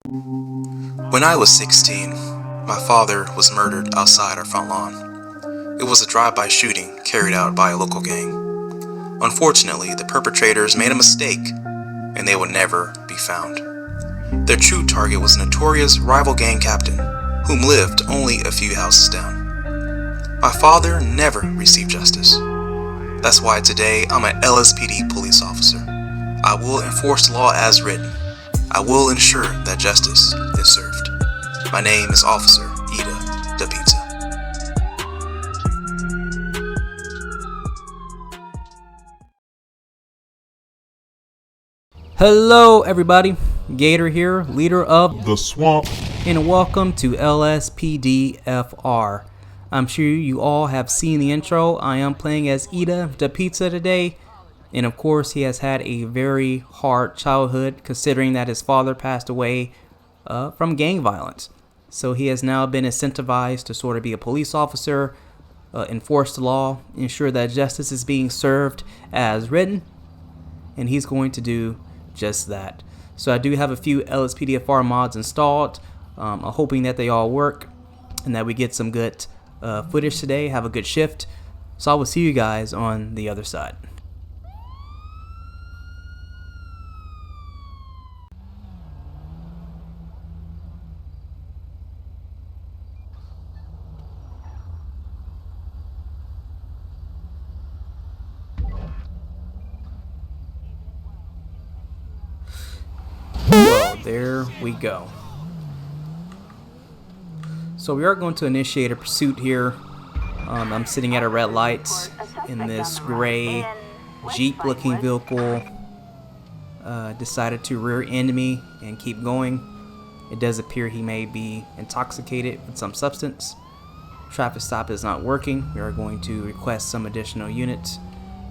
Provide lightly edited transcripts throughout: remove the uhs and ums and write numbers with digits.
When I was 16, my father was murdered outside our front lawn. It was a drive-by shooting carried out by a local gang. Unfortunately, the perpetrators made a mistake, and they would never be found. Their true target was a notorious rival gang captain, whom lived only a few houses down. My father never received justice. That's why today I'm an LSPD police officer. I will enforce the law as written. I will ensure that justice is served. My name is Officer Lspdfr. Hello everybody, Gator here, leader of the swamp, and welcome to Lspdfr. I'm sure you all have seen the intro. I am playing as Lspdfr today, and of course he has had a very hard childhood considering that his father passed away from gang violence. So he has now been incentivized to sort of be a police officer, enforce the law, ensure that justice is being served as written, and he's going to do just that. So I do have a few Lspdfr mods installed. I'm hoping that they all work and that we get some good footage today, have a good shift. So I will see you guys on the other side. Well, there we go. So we are going to initiate a pursuit here. I'm sitting at a red light in this gray Jeep looking vehicle. Decided to rear end me and keep going. It does appear he may be intoxicated with some substance. Traffic stop is not working. We are going to request some additional units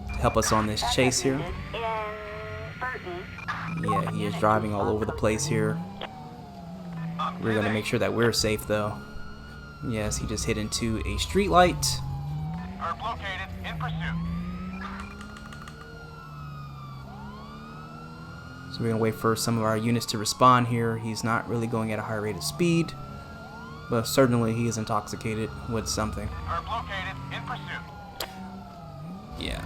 to help us on this chase here. Yeah, he is driving all over the place here. We're going to make sure that we're safe though. Yes, he just hit into a street light. Herb located, in pursuit. So we're going to wait for some of our units to respond here. He's not really going at a high rate of speed, but certainly he is intoxicated with something. Herb located, in pursuit. Yeah.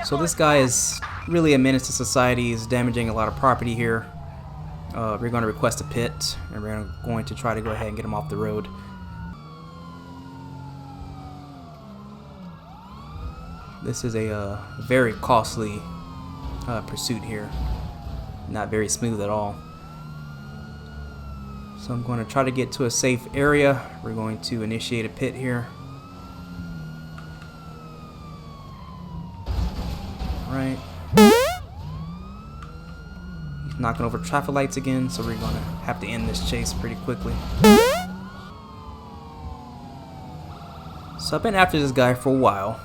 So this guy is really a menace to society. He's damaging a lot of property here. We're going to request a pit, and we're going to try to go ahead and get him off the road. This is a very costly pursuit here. Not very smooth at all. So I'm going to try to get to a safe area. We're going to initiate a pit here. Right. He's knocking over traffic lights again, so we're gonna have to end this chase pretty quickly. So I've been after this guy for a while.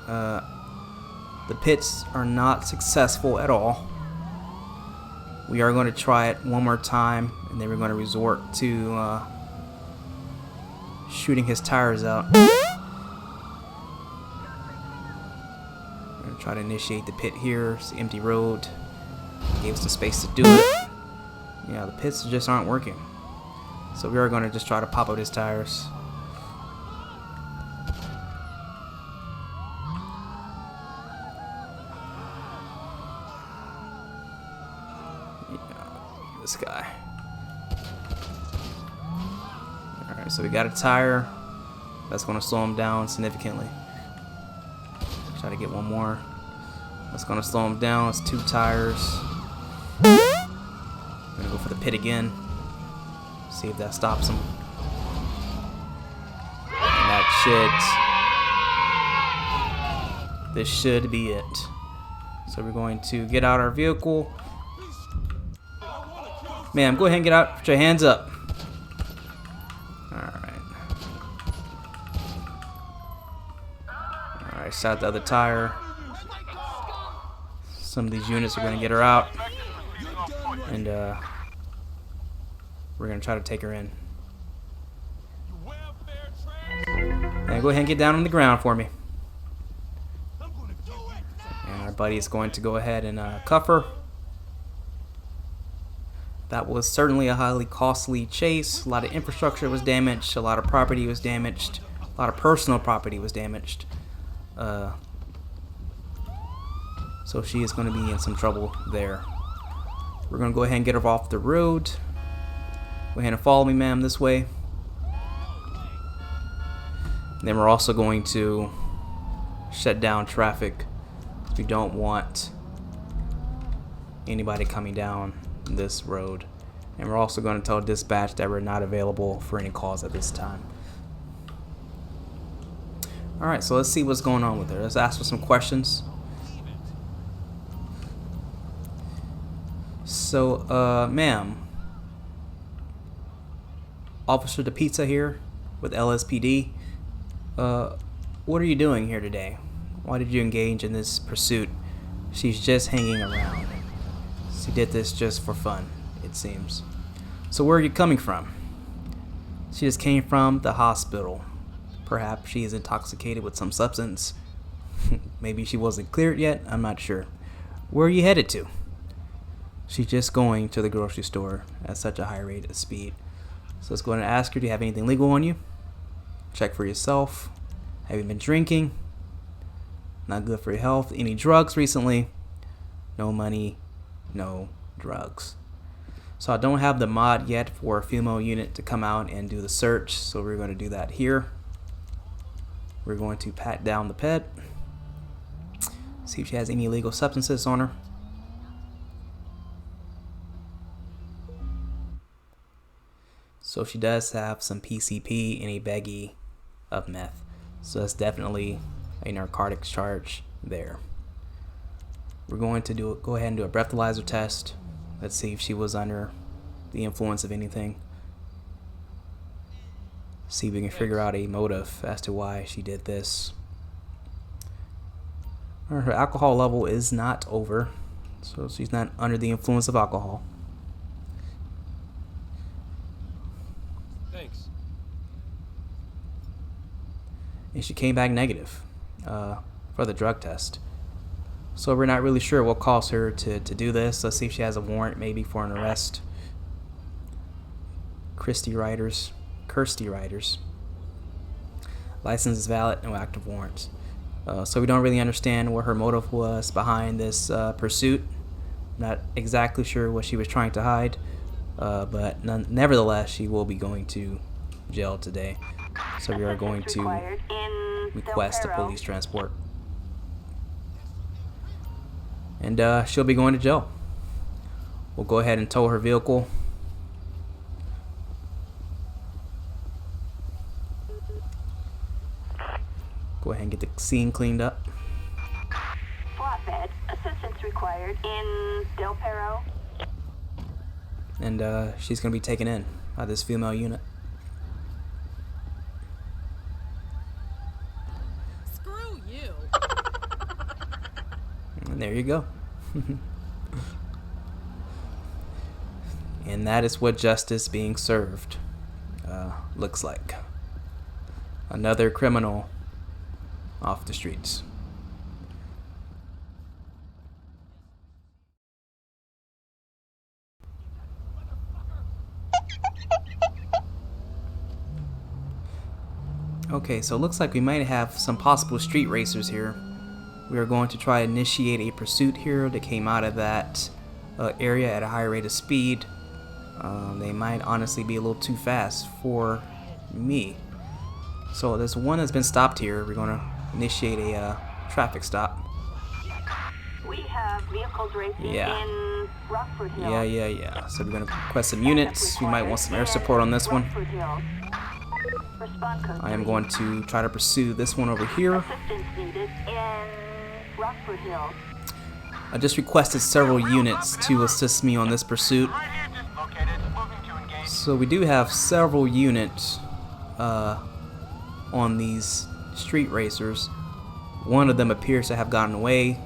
The pits are not successful at all. We are going to try it one more time, and then we're going to resort to shooting his tires out. Try to initiate the pit here. It's an empty road. Gave us the space to do it. Yeah, the pits just aren't working. So we are going to just try to pop out his tires. Yeah, this guy. Alright, so we got a tire. That's going to slow him down significantly. Try to get one more. That's gonna slow him down. It's 2 tires. I'm gonna go for the pit again. See if that stops him. And that should. This should be it. So we're going to get out our vehicle. Ma'am, go ahead and get out. Put your hands up. Alright, shot the other tire. Some of these units are going to get her out, and we're going to try to take her in. And go ahead and get down on the ground for me. And our buddy is going to go ahead and cuff her. That was certainly a highly costly chase. A lot of infrastructure was damaged, a lot of property was damaged, a lot of personal property was damaged. So she is going to be in some trouble there. We're going to go ahead and get her off the road. Go ahead and follow me, ma'am, this way. And then we're also going to shut down traffic. We don't want anybody coming down this road. And we're also going to tell dispatch that we're not available for any calls at this time. Alright, so let's see what's going on with her. Let's ask her some questions. So, ma'am, Officer Pizza here with LSPD. What are you doing here today? Why did you engage in this pursuit? She's just hanging around. She did this just for fun, it seems. So where are you coming from? She just came from the hospital. Perhaps she is intoxicated with some substance. Maybe she wasn't cleared yet, I'm not sure. Where are you headed to? She's just going to the grocery store at such a high rate of speed. So let's go ahead and ask her, do you have anything legal on you? Check for yourself. Have you been drinking? Not good for your health. Any drugs recently? No money, no drugs. So I don't have the mod yet for a female unit to come out and do the search, so we're going to do that here. We're going to pat down the pet, see if she has any illegal substances on her. So she does have some PCP and a baggie of meth. So that's definitely a narcotics charge there. We're going to go ahead and do a breathalyzer test. Let's see if she was under the influence of anything. See if we can figure out a motive as to why she did this. Her alcohol level is not over, so she's not under the influence of alcohol. Thanks. And she came back negative for the drug test. So we're not really sure what caused her to do this. Let's see if she has a warrant maybe for an arrest. Kirsty Riders. License is valid, no active warrants. So we don't really understand what her motive was behind this pursuit. Not exactly sure what she was trying to hide. But nevertheless, she will be going to jail today. So we are going to request a police transport. And she'll be going to jail. We'll go ahead and tow her vehicle. Go ahead and get the scene cleaned up. Flatbed, assistance required in Del Perro. And she's going to be taken in by this female unit. Screw you. And there you go. And that is what justice being served looks like. Another criminal off the streets. Okay, so it looks like we might have some possible street racers here. We are going to try to initiate a pursuit here that came out of that area at a high rate of speed. They might honestly be a little too fast for me. So there's one that's been stopped here. We're going to initiate a traffic stop. We have vehicles racing in Rockford Hill. Yeah. So we're going to request some units. We might want some air support on this one. I am going to try to pursue this one over here. Assistance needed in Rockford Hill. I just requested several units to assist me on this pursuit. Right here, dislocated. Moving to engage. So we do have several units on these street racers. One of them appears to have gotten away,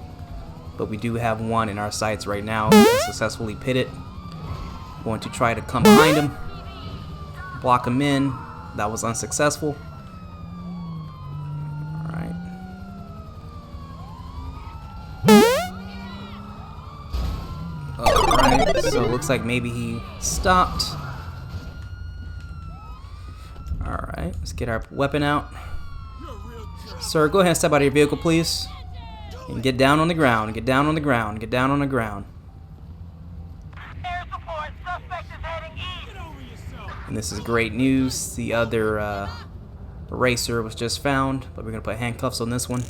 but we do have one in our sights right now that's successfully pitted. Going to try to come behind him, block him in. That was unsuccessful. Alright. Alright, so it looks Looks like maybe he stopped. Alright, let's get our weapon out. Sir, go ahead and step out of your vehicle, please. And get down on the ground. Get down on the ground. Get down on the ground. Air support. Suspect is heading east. And this is great news. The other racer was just found, but we're going to put handcuffs on this one.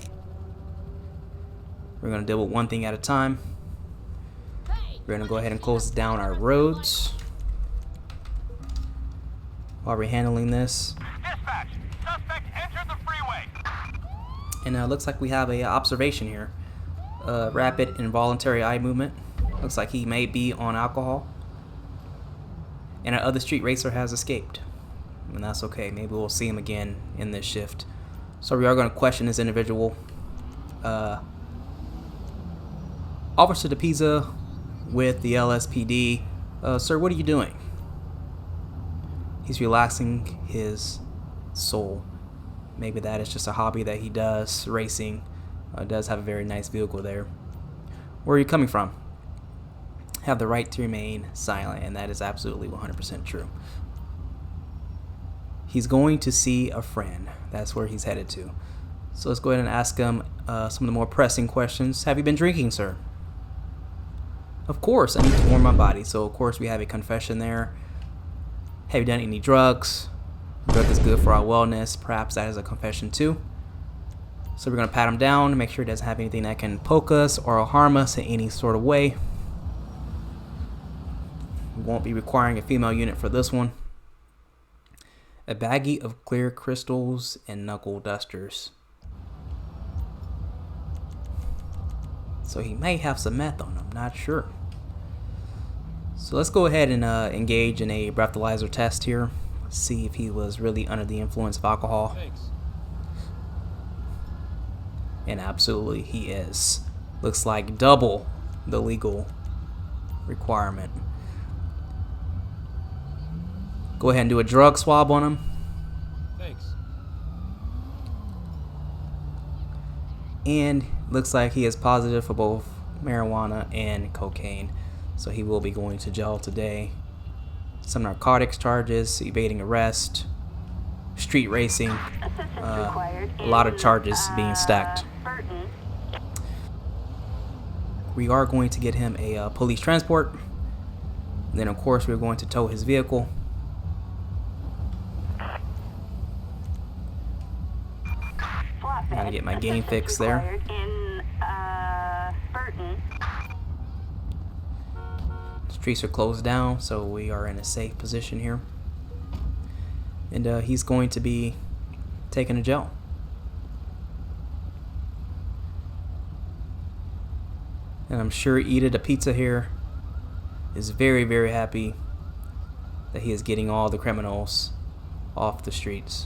We're going to deal with one thing at a time. We're going to go ahead and close down our roads while we're handling this. Dispatch. Suspect entered the freeway. And it looks like we have a observation here. Rapid involuntary eye movement. Looks like he may be on alcohol. And our other street racer has escaped. And that's okay. Maybe we'll see him again in this shift. So we are going to question this individual. Officer DePizza with the LSPD. Sir, what are you doing? He's relaxing his soul. Maybe that is just a hobby that he does, racing. Does have a very nice vehicle there. Where are you coming from? Have the right to remain silent, and that is absolutely 100% true. He's going to see a friend. That's where he's headed to. So let's go ahead and ask him some of the more pressing questions. Have you been drinking, sir? Of course, I need to warm my body. So of course we have a confession there. Have you done any drugs? Drug is good for our wellness. Perhaps that is a confession too. So we're going to pat him down to make sure he doesn't have anything that can poke us or harm us in any sort of way. We won't be requiring a female unit for this one. A baggie of clear crystals and knuckle dusters. So he may have some meth on him, not sure. So let's go ahead and engage in a breathalyzer test here. See if he was really under the influence of alcohol. Thanks. And absolutely he is. Looks like double the legal requirement. Go ahead and do a drug swab on him. Thanks. And looks like he is positive for both marijuana and cocaine. So he will be going to jail today. Some narcotics charges, evading arrest, street racing, a lot of charges being stacked. We are going to get him a police transport. And then of course we're going to tow his vehicle. Gotta get my game fix there. Streets are closed down, so we are in a safe position here. And he's going to be taken to jail. And I'm sure Ida the pizza here is very, very happy that he is getting all the criminals off the streets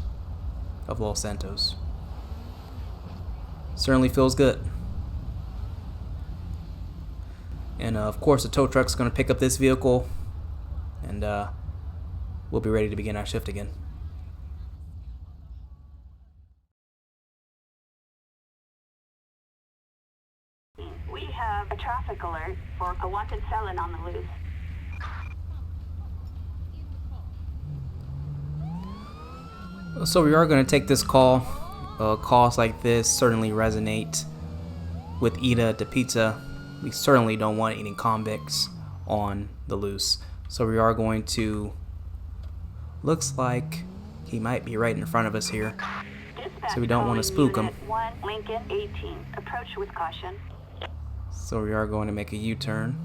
of Los Santos. Certainly feels good. And of course the tow truck's going to pick up this vehicle, and we'll be ready to begin our shift again. We have a traffic alert for a wanted felon on the loose. So we are going to take this call. Calls like this certainly resonate with Ida the pizza. We certainly don't want any convicts on the loose. So we are going to, looks like he might be right in front of us here. So we don't want to spook him. 1 Lincoln 18. Approach with caution. So we are going to make a U-turn.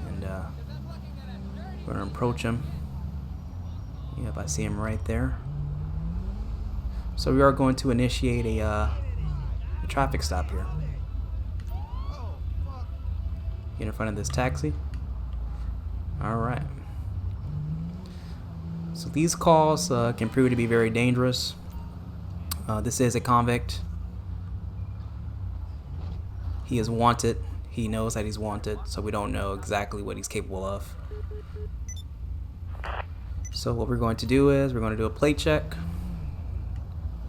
And we're going to approach him. Yep, I see him right there. So we are going to initiate a traffic stop here. Get in front of this taxi. Alright. So these calls can prove to be very dangerous. This is a convict. He is wanted. He knows that he's wanted, so we don't know exactly what he's capable of. So what we're going to do is we're going to do a plate check.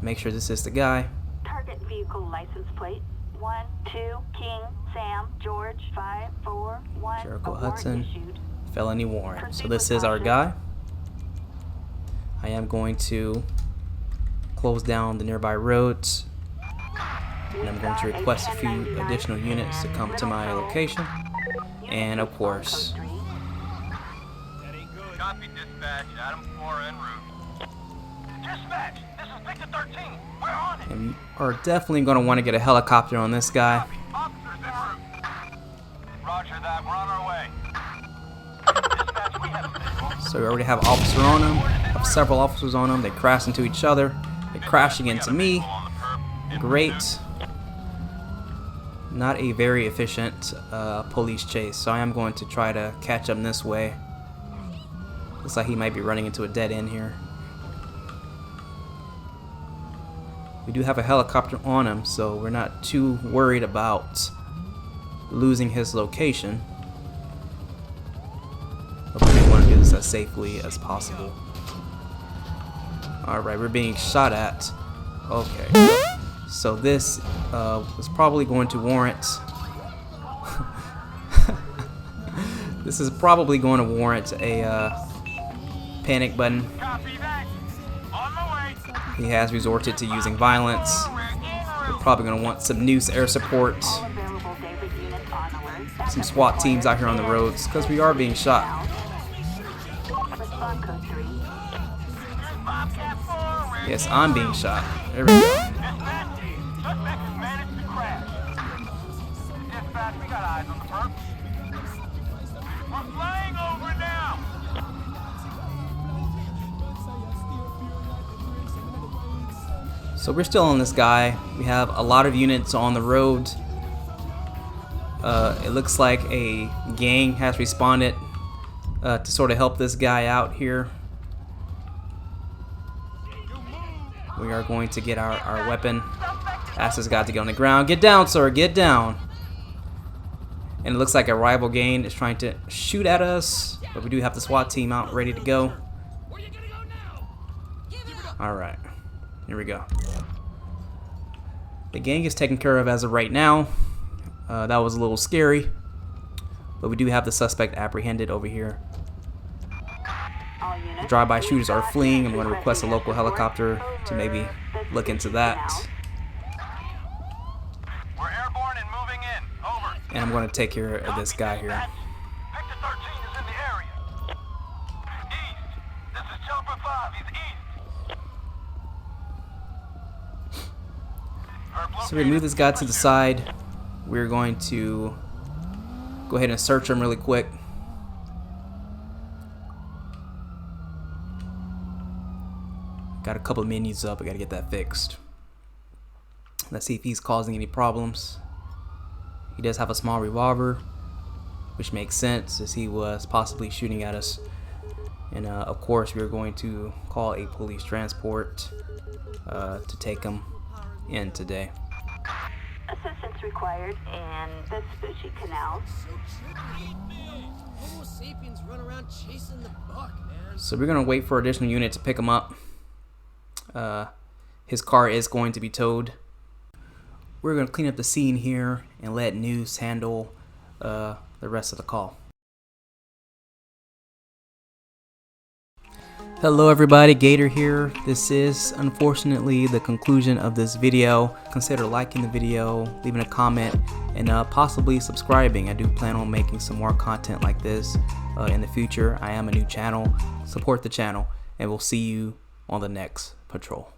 Make sure this is the guy. Target vehicle license plate 1, 2, King, Sam, George, 5, 4, 1. Jericho Award Hudson. issued. Felony warrant. So Proceed this with is our caution. guy. I am going to close down the nearby roads, and I'm going to request a few additional units to come to my location. And of course, Copy, dispatch. Adam 4 en route. Dispatch, this is Victor 13. We're on it. and you are definitely going to want to get a helicopter on this guy. Officers en route. Roger that. We're on our way. Dispatch, we have visual. So we already have an officer on him, have several officers on him. They crash into each other. They're crashing into me. Great. Not a very efficient police chase, so I am going to try to catch him this way. Looks like he might be running into a dead end here. We do have a helicopter on him, so we're not too worried about losing his location. But we do want to do this as safely as possible. Alright, we're being shot at. Okay. So this was probably going to warrant... this is probably going to warrant a panic button. Copy that. On my way. He has resorted to using violence. We're en We're route. probably going to want some noose air support. All available David units on alert. Some SWAT teams out here on the roads, because we are being shot. Respond code 3. Bobcat 4, we're Yes, I'm being shot. There we go. Dispatch, suspect has managed to crash. Dispatch, we got eyes on the perp. We're flying over now. So we're still on this guy. We have a lot of units on the road. It looks like a gang has responded to sort of help this guy out here. We are going to get our weapon. Ask this guy to get on the ground. Get down, sir. Get down. And it looks like a rival gang is trying to shoot at us. But we do have the SWAT team out ready to go. Alright. Here we go. The gang is taken care of as of right now. That was a little scary. But we do have the suspect apprehended over here. All units. The drive-by shooters are fleeing. I'm going to request a local helicopter to maybe look into that. We're airborne and moving in. Over. And I'm going to take care of this guy here. Victor 13 is in the area. East. This is Chopper 5. He's east. So we move this guy to the side. We're going to go ahead and search him really quick. Got a couple of menus up. I got to get that fixed. Let's see if he's causing any problems. He does have a small revolver, which makes sense as he was possibly shooting at us. And of course, we're going to call a police transport to take him in today. Assistance required in the Vespucci Canal. Homo sapiens run around chasing the buck, man. So we're gonna wait for additional unit to pick him up. His car is going to be towed. We're gonna clean up the scene here and let News handle the rest of the call. Hello everybody, Gator here. This is unfortunately the conclusion of this video. Consider liking the video, leaving a comment, and possibly subscribing. I do plan on making some more content like this in the future. I am a new channel. Support the channel, and we'll see you on the next patrol.